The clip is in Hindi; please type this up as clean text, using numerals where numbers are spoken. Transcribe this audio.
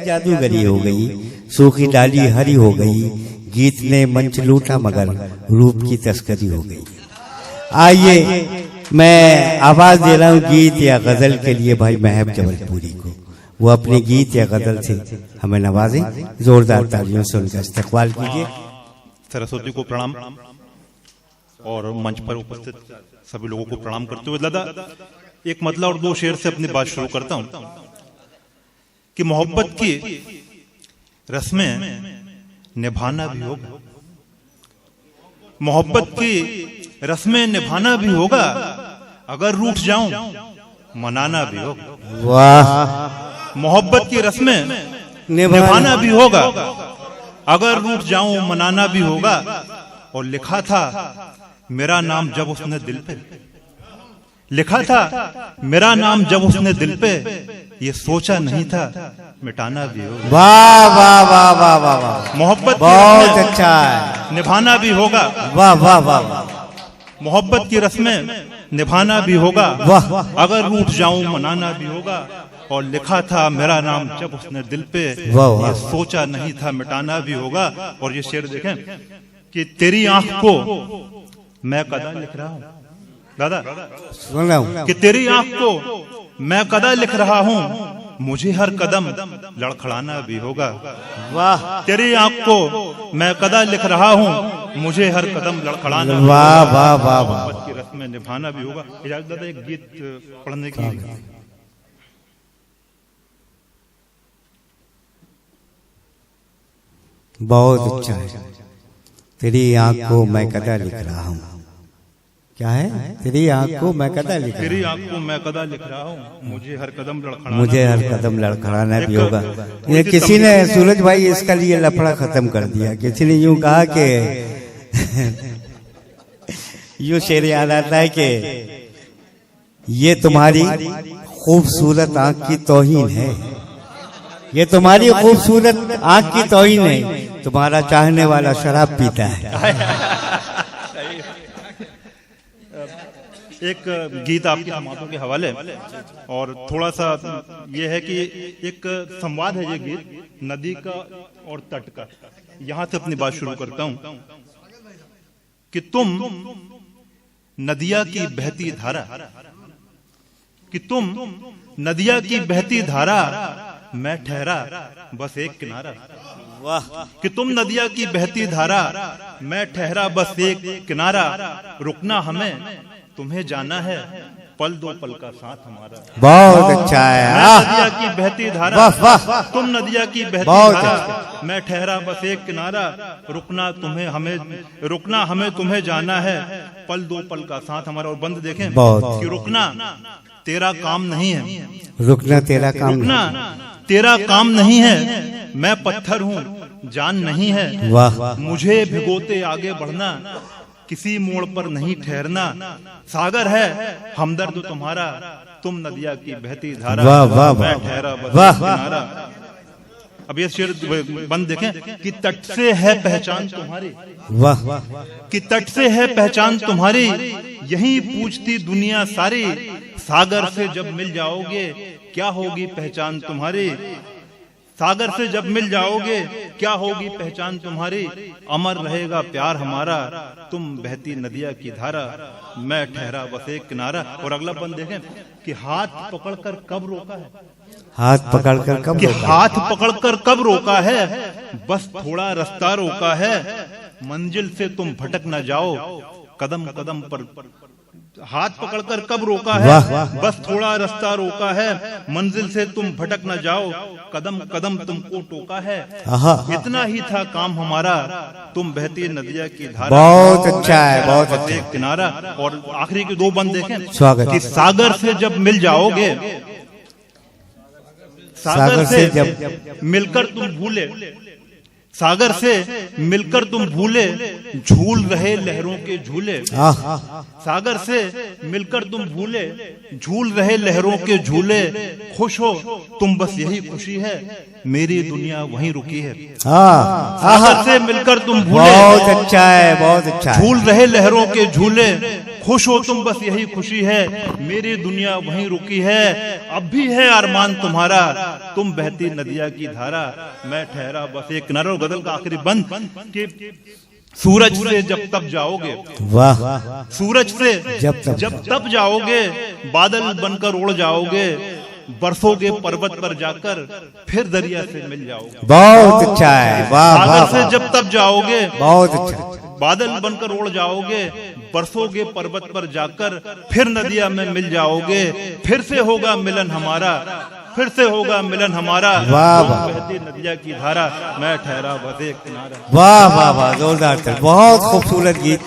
जादूगरी हो गई, सूखी डाली हरी हो गई, गीत ने मंच लूटा मगर रूप की तस्करी हो गई। आइए मैं आवाज दे रहा हूँ गीत या गजल के लिए भाई महब जबलपुरी को, वो अपने गीत या गजल से हमें नवाजें। जोरदार तालियों से उनका इस्तकबाल कीजिए। सरस्वती को प्रणाम और मंच पर उपस्थित सभी लोगों को प्रणाम करते हुए दादा एक मतलब और 2 शेर से अपनी बात शुरू करता हूं कि मोहब्बत की रस्में निभाना भी होगा, मोहब्बत की रस्में निभाना भी होगा, अगर रूठ जाऊं मनाना भी होगा। वाह। मोहब्बत की रस्में निभाना भी होगा, अगर रूठ जाऊं मनाना भी होगा। और लिखा था मेरा नाम जब उसने दिल पे, लिखा था मेरा नाम जब उसने दिल पे, ये सोचा नहीं था मिटाना भी होगा। वाह वाह वाह वाह वाह वाह। मोहब्बत बहुत अच्छा है, निभाना भी होगा। वाह वाह वाह। मोहब्बत की रस्में निभाना भी होगा, अगर रूठ जाऊं मनाना भी होगा। और लिखा था मेरा नाम जब उसने दिल पे, ये सोचा नहीं था मिटाना भी होगा। और ये शेर देखें कि तेरी आंख को मैं कदा लिख रहा हूं दादा, सुन रहा हूं कि तेरी आंख को मैं कदा लिख रहा हूं, मुझे हर कदम लड़खड़ाना भी होगा। वाह। तेरी आंख को मैं कदा लिख रहा हूं, मुझे हर कदम लड़खड़ाना। वाह वाह वाह वाह। की रस्में निभाना भी होगा। इजाजत दादा एक गीत पढ़ने की। बहुत अच्छा है। तेरी आंख को मैं कदा लिख रहा हूँ, क्या है? तेरी आंख को मैं कदा लिख रहा हूँ, तेरी आंख को मैं कदा लिख रहा हूँ, मुझे हर कदम लड़खड़ाना, मुझे हर कदम लड़खड़ाना भी होगा। ये किसी ने सूरज भाई इसका लिए लफड़ा खत्म कर दिया। किसी ने यूं कहा कि यूं शेर याद आता है कि ये तुम्हारी खूबसूरत आंख की तौहीन है, ये तुम्हारी खूबसूरत आंख की तौहीन है, तुम्हारा चाहने वाला शराब पीता है। एक गीत आपकी समातों के हवाले और थोड़ा सा ये है कि एक संवाद है ये गीत नदी का और तट का। यहां से अपनी बात शुरू करता हूं कि तुम नदिया की बहती धारा, कि तुम नदिया की बहती धारा, मैं ठहरा बस एक किनारा। वाह। कि तुम नदिया की बहती धारा, मैं ठहरा बस एक किनारा, रुकना हमें तुम्हें जाना है, पल दो पल का साथ हमारा। बहुत अच्छा है। मैं नदिया की बहती धारा, वाह वाह। तुम नदिया की बहती धारा, मैं ठहरा बस एक किनारा, रुकना हमें तुम्हें जाना है, पल दो पल का साथ हमारा। और बंद देखें कि रुकना तेरा काम नहीं है, रुकना तेरा काम, रुकना तेरा काम नहीं है, मैं पत्थर हूँ जान नहीं है। वाह। मुझे भिगोते आगे बढ़ना, किसी मोड़ पर नहीं ठहरना, सागर है हमदर्द तुम्हारा, तुम नदिया की बहती धारा, मैं ठहरा बस किनारा। अब ये शेर बंद देखें कि तट से है पहचान तुम्हारी, वाह, कि तट से है पहचान तुम्हारी, यही पूछती दुनिया सारी, सागर से जब मिल जाओगे क्या होगी पहचान तुम्हारी, सागर से जब मिल जाओगे क्या होगी पहचान तुम्हारी, अमर रहेगा प्यार हमारा, तुम बहती नदिया की धारा, मैं ठहरा बस एक किनारा। और अगला बंद देखें कि हाथ पकड़कर कब रोका है, हाथ पकड़कर कब, कि हाथ पकड़कर कब रोका है, बस थोड़ा रास्ता रोका है, मंजिल से तुम भटक न जाओ, कदम कदम पर हाथ पकड़कर कब रोका है, बस थोड़ा रास्ता रोका है, मंजिल से तुम भटक न जाओ, कदम कदम तुमको टोका है, इतना ही था काम हमारा, तुम बहती नदिया की धारा। बहुत अच्छा है, बहुत अच्छा। एक किनारा। और आखिरी के 2 बंद देखें स्वागत। कि सागर से जब मिल जाओगे, सागर से जब मिलकर तुम भूले, सागर से मिलकर तुम भूले, झूल रहे लहरों के झूले, सागर से मिलकर तुम भूले, झूल रहे लहरों के झूले, खुश हो तुम बस यही खुशी है, मेरी दुनिया वहीं रुकी है। सागर से मिलकर तुम भूले, बहुत अच्छा है, बहुत अच्छा। झूल रहे लहरों के झूले, खुश हो तुम बस यही खुशी है, मेरी दुनिया वहीं रुकी है, अब भी है अरमान तुम्हारा, तुम बहती नदिया की धारा, मैं ठहरा बस एक किनारा। और गजल का आखिरी बंद कि सूरज से जब तब जाओगे, वाह, सूरज से जब तब जाओगे, बादल बनकर उड़ जाओगे, बरसोगे पर्वत पर जाकर, फिर दरिया से मिल जाओगे। बहुत अच्छा है, वाह सागर वाह से वाह, जब तब जाओगे, बहुत अच्छा। बादल बनकर उड़ जाओगे, बरसोगे पर्वत पर जाकर, फिर नदिया में मिल जाओगे, फिर से होगा मिलन हमारा, फिर से होगा मिलन हमारा, वाह तुम वाह, बहती नदिया की धारा, मैं ठहरा बस एक किनारा। वाह वाह वाह, जोरदार था, बहुत खूबसूरत गीत।